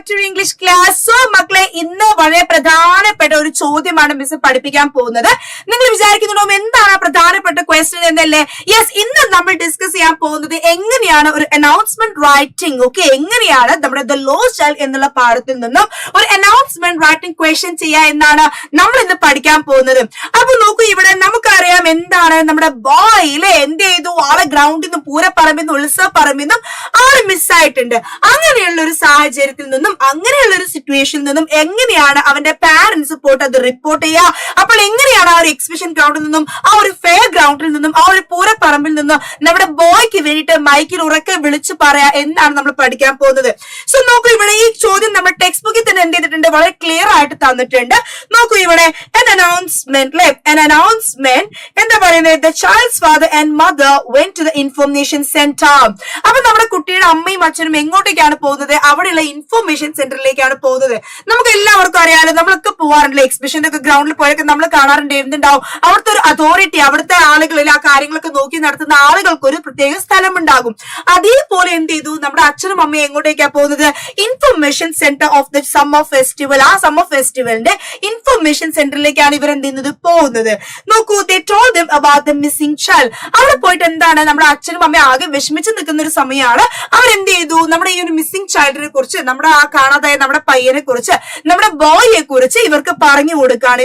Back to English class. So മക്കളെ, ഇന്ന് വളരെ പ്രധാനപ്പെട്ട ഒരു ചോദ്യമാണ് മിസ് പഠിപ്പിക്കാൻ പോകുന്നത്. നിങ്ങൾ വിചാരിക്കുന്നുണ്ടോ എന്താണ് പ്രധാനപ്പെട്ട ക്വസ്റ്റ്യൻ എന്നല്ലേ? യെസ്, ഇന്ന് നമ്മൾ ഡിസ്കസ് ചെയ്യാൻ പോകുന്നത് എങ്ങനെയാണ് ഒരു അനൗൺസ്മെന്റ് റൈറ്റിംഗ്. ഓക്കെ, എങ്ങനെയാണ് നമ്മുടെ ദ ലോസ്റ്റ് ചൈൽഡ് എന്നുള്ള പാഠത്തിൽ നിന്നും ഒരു അനൗൺസ്മെന്റ് റൈറ്റിംഗ് ക്വസ്റ്റ്യൻ ചെയ്യുക എന്നാണ് നമ്മൾ ഇന്ന് പഠിക്കാൻ പോകുന്നത്. അപ്പൊ നോക്കൂ, ഇവിടെ നമുക്കറിയാം എന്താണ് നമ്മുടെ ബോയിലെ എന്ത് ചെയ്തു, ആളെ ഗ്രൗണ്ടിൽ നിന്നും പൂരപ്പറമ്പിൽ നിന്നും ഉത്സവപ്പറമ്പിൽ നിന്നും ആള് മിസ്സായിട്ടുണ്ട്. അങ്ങനെയുള്ള ഒരു സാഹചര്യത്തിൽ നിന്നും അങ്ങനെയുള്ള ഒരു സിറ്റുവേഷനിൽ നിന്നും എങ്ങനെയാണ് അവന്റെ പാരന്റ്സ് പോയിട്ട് അത് റിപ്പോർട്ട് ചെയ്യുക? അപ്പോൾ എങ്ങനെയാണ് ആ ഒരു എക്സിബിഷൻ ഗ്രൗണ്ടിൽ നിന്നും ആ ഒരു ഫെയർ ഗ്രൗണ്ടിൽ നിന്നും ആ ഒരു പൂരപ്പറമ്പിൽ നിന്നും നമ്മുടെ ബോയ്ക്ക് വേണ്ടിയിട്ട് മൈക്കിൽ ഉറക്കെ വിളിച്ചു പറയാ എന്നാണ് നമ്മൾ പഠിക്കാൻ പോകുന്നത്. സോ നോക്കൂ, ഇവിടെ ഈ ചോദ്യം നമ്മൾ ടെക്സ്റ്റ് ബുക്കിൽ തന്നെ എന്ത് ചെയ്തിട്ടുണ്ട്, വളരെ ക്ലിയർ ആയിട്ട് തന്നിട്ടുണ്ട്. നോക്കൂ, ഇവിടെ an announcement, an announcement എന്താ പറയുന്നത്, the child's father and mother went to the information center. അപ്പൊ നമ്മുടെ കുട്ടിയുടെ അമ്മയും അച്ഛനും എങ്ങോട്ടേക്കാണ് പോകുന്നത്? അവിടെയുള്ള ഇൻഫോർമേഷൻ സെന്ററിലേക്കാണ് പോകുന്നത്. നമുക്ക് എല്ലാവർക്കും അറിയാലോ, നമ്മളൊക്കെ പോവാറുണ്ട് എക്സിബിഷന്റെ ഒക്കെ ഗ്രൗണ്ടിൽ പോയൊക്കെ നമ്മൾ കാണാറുണ്ട്. എന്തുണ്ടാവും, അവിടുത്തെ ഒരു അതോറിറ്റി, അവിടുത്തെ ആളുകളിൽ ആ കാര്യങ്ങളൊക്കെ നോക്കി നടത്തുന്ന ആളുകൾക്ക് ഒരു പ്രത്യേക സ്ഥലം ഉണ്ടാകും. അതേപോലെ എന്ത് ചെയ്തു, നമ്മുടെ അച്ഛനും അമ്മയും എങ്ങോട്ടേക്കാണ് പോകുന്നത്? Information centre of the summer festival. ആ സമ്മർ ഫെസ്റ്റിവലിന്റെ ഇൻഫർമേഷൻ സെന്ററിലേക്കാണ് ഇവർ എന്ത് ചെയ്യുന്നത്, പോകുന്നത്. നോക്കൂ, they told them about the missing child. അവിടെ പോയിട്ട് എന്താണ്, നമ്മുടെ അച്ഛനും അമ്മയും ആകെ വിഷമിച്ച് നിൽക്കുന്ന ഒരു സമയമാണ്. അവരെന്ത് ചെയ്തു, നമ്മുടെ ഈ ഒരു മിസ്സിംഗ് ചൈൽഡിനെ കുറിച്ച്, നമ്മുടെ ആ കാണാതായ നമ്മുടെ പയ്യനെ കുറിച്ച്, നമ്മുടെ ബോയിയെ കുറിച്ച് ഇവർക്ക് പറഞ്ഞു കൊടുക്കാണ്.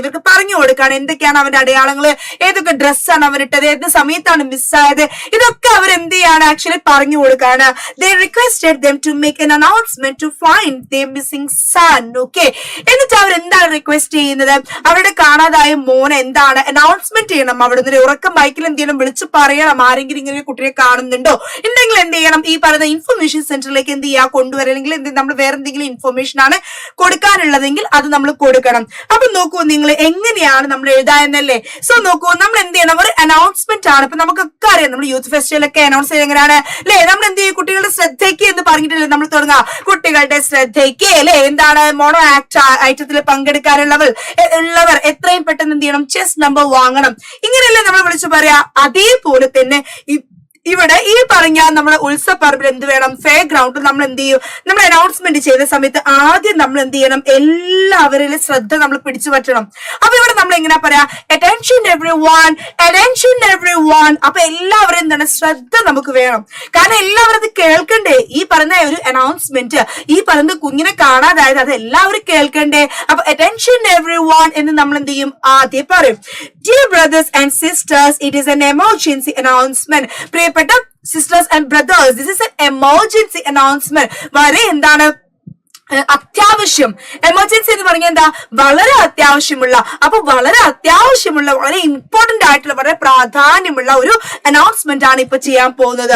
എന്തൊക്കെയാണ് അവന്റെ അടയാളങ്ങള്, ഏതൊക്കെ ഡ്രസ്സാണ് അവരിട്ടത്, ഏത് സമയത്താണ് മിസ്സായത്, ഇതൊക്കെ അവരെന്ത് ചെയ്യാണ്, ആക്ച്വലി പറഞ്ഞു കൊടുക്കാണ്. They requested them to make an announcement to find their missing son. Okay, എന്നിട്ട് അവരെന്താണ് റിക്വസ്റ്റ് ചെയ്യുന്നത്, അവരുടെ കാണാതായ മോനെ എന്താണ് അനൗൺസ്മെന്റ് ചെയ്യണം. അവിടെ നിന്ന് ഉറക്കം മൈക്കിൽ എന്ത് ചെയ്യണം, വിളിച്ചു പറയണം. ആരെങ്കിലും ഇങ്ങനെ കുട്ടിയെ കാണുന്നുണ്ടോ ഉണ്ടെങ്കിൽ എന്ത് ചെയ്യണം, ഈ പറയുന്ന ഇൻഫർമേഷൻ സെന്ററിലേക്ക് എന്ത് ചെയ്യുക, കൊണ്ടുവരിക. അല്ലെങ്കിൽ നമ്മൾ വേറെ എന്തെങ്കിലും ഇൻഫർമേഷൻ ആണ് കൊടുക്കാനുള്ളതെങ്കിൽ അത് നമ്മൾ കൊടുക്കണം. അപ്പൊ നോക്കൂ, നിങ്ങൾ എങ്ങനെയാണ് നമ്മൾ എഴുതാന്നല്ലേ. സോ നോക്കൂ, നമ്മൾ എന്ത് ചെയ്യണം, ഒരു അനൗൺസ്മെന്റ് ആണ്. ഇപ്പൊ നമുക്കൊക്കെ അറിയാം, നമ്മൾ യൂത്ത് ഫെസ്റ്റിവലൊക്കെ അനൗൺസ് ചെയ്യുക എങ്ങനെയാണ് അല്ലെ? നമ്മൾ എന്ത് ചെയ്യും, കുട്ടികളുടെ ശ്രദ്ധയ്ക്ക് എന്ന് പറഞ്ഞിട്ടല്ലേ നമ്മൾ തുടങ്ങുക. കുട്ടികളുടെ ശ്രദ്ധയ്ക്ക് അല്ലെ, എന്താണ് മോണോ ആക്ട് ഐറ്റത്തിൽ പങ്കെടുക്കാനുള്ളവർ എത്രയും പെട്ടെന്ന് എന്ത് ചെയ്യണം, ചെസ് നമ്പർ വാങ്ങണം. ഇങ്ങനെയല്ലേ നമ്മൾ വിളിച്ചു പറയാ. അതേപോലെ തന്നെ ഇവിടെ ഈ പറഞ്ഞ നമ്മുടെ ഉത്സവപ്പറമ്പിൽ എന്ത് വേണം, ഫെയർ ഗ്രൗണ്ടിൽ നമ്മൾ എന്ത് ചെയ്യും, നമ്മൾ അനൗൺസ്മെന്റ് ചെയ്ത സമയത്ത് ആദ്യം നമ്മൾ എന്ത് ചെയ്യണം, എല്ലാവരിലും ശ്രദ്ധ നമ്മൾ പിടിച്ചു പറ്റണം. അപ്പൊ ഇവിടെ നമ്മൾ എങ്ങനെ പറയാ, അറ്റൻഷൻ എവ്രി വൺ. അപ്പൊ എല്ലാവരും എന്താണ്, ശ്രദ്ധ നമുക്ക് വേണം. കാരണം എല്ലാവരും അത് കേൾക്കണ്ടേ. ഈ പറഞ്ഞ ഒരു അനൗൺസ്മെന്റ്, ഈ പറയുന്ന കുഞ്ഞിനെ കാണാതായത്, അത് എല്ലാവരും കേൾക്കണ്ടേ. അപ്പൊ അറ്റൻഷൻ എവ്രി വൺ എന്ന് നമ്മൾ എന്ത് ചെയ്യും, ആദ്യം പറയും. Dear brothers and sisters, it is an emergency announcement. പ്രിയപ്പെട്ട sisters and brothers, this is an emergency announcement. വളരെ എന്താണ്, അത്യാവശ്യം. എമർജൻസി എന്ന് പറഞ്ഞാൽ എന്താ, വളരെ അത്യാവശ്യമുള്ള. അപ്പൊ വളരെ അത്യാവശ്യമുള്ള, വളരെ ഇമ്പോർട്ടന്റ് ആയിട്ടുള്ള, വളരെ പ്രാധാന്യമുള്ള ഒരു അനൗൺസ്മെന്റ് ആണ് ഇപ്പൊ ചെയ്യാൻ പോകുന്നത്.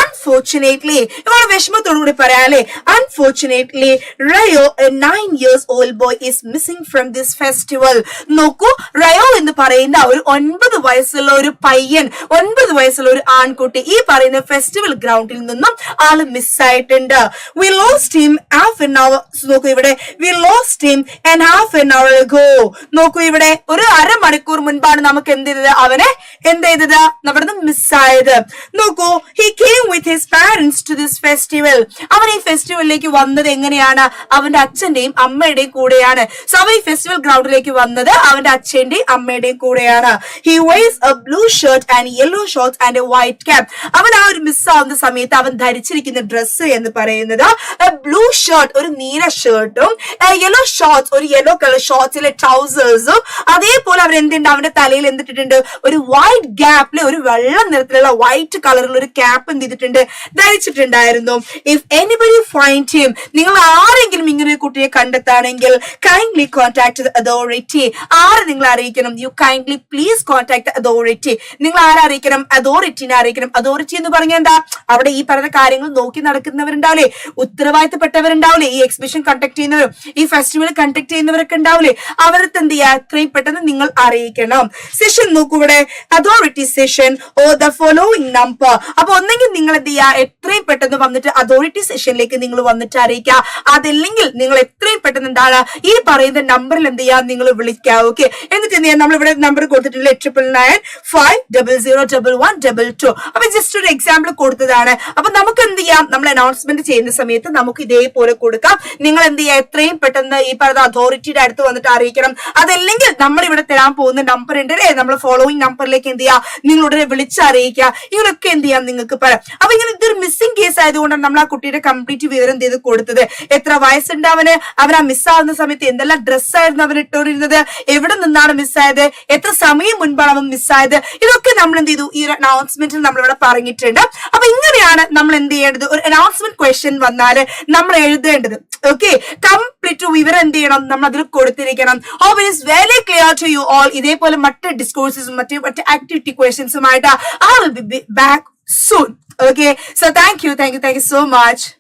അൺഫോർച്ചുനേറ്റ്ലി, ഇവിടെ വിഷമത്തോടുകൂടി പറയാം അല്ലെ, unfortunately Rayo, a 9 years old boy is missing from this festival. നോക്കൂ, റയോ എന്ന് പറയുന്ന ഒരു 9 വയസ്സുള്ള ഒരു പയ്യൻ, 9 വയസ്സുള്ള ഒരു ആൺകുട്ടി ഈ പറയുന്ന ഫെസ്റ്റിവൽ ഗ്രൗണ്ടിൽ നിന്നും ആള് മിസ്സായിട്ടുണ്ട്. We lost him half an hour. നോക്കൂ, ഇവിടെ we lost him and half an hour ago. നോക്കൂ, ഇവിടെ ഒരു അരമണിക്കൂർ മുൻപാണ് നമുക്ക് എന്ത് ചെയ്തത്, അവനെ എന്ത് ചെയ്തത്, നമ്മുടെ മിസ്സായത്. നോക്കൂ, he came with his parents to this festival. അവൻ ഈ ഫെസ്റ്റിവലിലേക്ക് വന്നത് എങ്ങനെയാണ്, അവന്റെ അച്ഛന്റെയും അമ്മയുടെയും കൂടെയാണ്. സോ അവൻ ഈ ഫെസ്റ്റിവൽ ഗ്രൗണ്ടിലേക്ക് വന്നത് അവന്റെ അച്ഛന്റെയും അമ്മയുടെയും കൂടെയാണ്. He wears a blue shirt and yellow shorts and a white cap. അവൻ ആ ഒരു മിസ്സാവുന്ന സമയത്ത് അവൻ ധരിച്ചിരിക്കുന്ന ഡ്രസ്സ് എന്ന് പറയുന്നത് ബ്ലൂ ഷർട്ട്, ഒരു നീല ഷർട്ടും, യെല്ലോ ഷോർട്സ്, ഒരു യെല്ലോ കളർ ഷോർട്സിലെ ട്രൗസേഴ്സും, അതേപോലെ അവൻ എന്തുണ്ട്, അവന്റെ തലയിൽ എന്തിട്ടുണ്ട്, ഒരു വൈറ്റ് ഗ്യാപ്പില് ഒരു വെള്ള നിറത്തിലുള്ള വൈറ്റ് കളറിലുള്ള ഒരു ക്യാപ്പ് എന്ത് ചെയ്തിട്ടുണ്ട്, ധരിച്ചിട്ടുണ്ടായിരുന്നു. ഇഫ് എനിബഡി ഫൈൻഡ് ഹിം, നിങ്ങൾ ആരെങ്കിലും ഇങ്ങനെ ഒരു കുട്ടിയെ കണ്ടെത്താണെങ്കിൽ കൈൻഡ്ലി കോൺടാക്ട് ദ അതോറിറ്റി. ആരെ നിങ്ങൾ അറിയിക്കണം, you kindly please contact the authority. നിങ്ങൾ ആരറിയിക്കണം, അതോറിറ്റിനെ അറിയിക്കണം. അതോറിറ്റി എന്ന് പറഞ്ഞാൽ എന്താ, അവിടെ ഈ പറഞ്ഞ കാര്യങ്ങൾ നോക്കി നടക്കുന്നവരുണ്ടാവില്ലേ, ഉത്തരവാദിത്തപ്പെട്ടവരുണ്ടാവില്ലേ, ഈ എക്സിബിഷൻ കണ്ടക്ട് ചെയ്യുന്നവരും ഈ ഫെസ്റ്റിവൽ കണ്ടക്ട് ചെയ്യുന്നവരൊക്കെ ഉണ്ടാവില്ലേ, അവർക്ക് എന്ത് ചെയ്യാ, എത്രയും പെട്ടെന്ന് നിങ്ങൾ അറിയിക്കണം. സെഷൻ നോക്കൂ, ഇവിടെ authority session or the following number. അപ്പൊ ഒന്നെങ്കിൽ നിങ്ങൾ എന്ത് ചെയ്യുക, എത്രയും പെട്ടെന്ന് വന്നിട്ട് അതോറിറ്റി സെഷനിലേക്ക് നിങ്ങൾ വന്നിട്ട് അറിയിക്കുക. അതല്ലെങ്കിൽ നിങ്ങൾ എത്രയും പെട്ടെന്ന് എന്താണ് ഈ പറയുന്ന നമ്പറിൽ എന്ത് ചെയ്യുക, നിങ്ങൾ വിളിക്കുക. ഓക്കെ, എന്നിട്ട് എന്ത് ചെയ്യാം, നമ്മളിവിടെ നമ്പർ കൊടുത്തിട്ടില്ല 9995001122. അപ്പൊ ജസ്റ്റ് ഒരു എക്സാമ്പിൾ കൊടുത്തതാണ്. അപ്പൊ നമുക്ക് എന്ത് ചെയ്യാം, നമ്മൾ അനൗൺസ്മെന്റ് ചെയ്യുന്ന സമയത്ത് നമുക്ക് ഇതേപോലെ കൊടുക്കാം. നിങ്ങൾ എന്ത് ചെയ്യുക, എത്രയും പെട്ടെന്ന് ഈ പറയുന്ന അതോറിറ്റിയുടെ അടുത്ത് വന്നിട്ട് അറിയിക്കണം. അതല്ലെങ്കിൽ നമ്മൾ ഇവിടെ തരാൻ പോകുന്ന നമ്പർ ഉണ്ട് അല്ലേ, നമ്മൾ ഫോളോയിങ് നമ്പറിലേക്ക് എന്ത് ചെയ്യുക, നിങ്ങളുടെ വിളിച്ചറിയിക്കുക. ഇങ്ങനെയൊക്കെ എന്ത് ചെയ്യാം നിങ്ങൾക്ക് പറയാം. അപ്പൊ ഇങ്ങനെ ഇതൊരു മിസ്സിംഗ് കേസ് ആയതുകൊണ്ടാണ് നമ്മൾ ആ കുട്ടിയുടെ കംപ്ലീറ്റ് വിവരം എന്ത് ചെയ്ത് കൊടുത്തത്. എത്ര വയസ്സുണ്ട് അവൻ ആ മിസ്സാവുന്ന സമയത്ത് എന്തെല്ലാം ഡ്രസ്സായിരുന്നു അവൻ ഇട്ടുകൊണ്ടിരുന്നത്, എവിടെ നിന്നാണ് മിസ്സായത്, എത്ര സമയം മുൻപാണ് അവൻ മിസ്സായത്, ഇതൊക്കെ നമ്മൾ എന്ത് ചെയ്തു ഈ ഒരു അനൗൺസ്മെന്റിൽ നമ്മളിവിടെ പറഞ്ഞിട്ടുണ്ട്. അപ്പൊ ഇങ്ങനെയാണ് നമ്മൾ എന്ത് ചെയ്യേണ്ടത്, ഒരു അനൗൺസ്മെന്റ് ക്വസ്റ്റ്യൻ വന്നാൽ നമ്മൾ എഴുതേണ്ടത്. ഓക്കെ, കംപ്ലീറ്റ് വിവരം എന്ത് ചെയ്യണം, നമ്മൾ അതിൽ കൊടുത്തിരിക്കണം. Hope it is very clear to you all. ഇതേപോലെ മറ്റ് ഡിസ്കോഴ്സസും മറ്റ് ആക്ടിവിറ്റി ക്വസ്റ്റ്യൻസുമായിട്ട് I will be back soon. Okay, so thank you so much.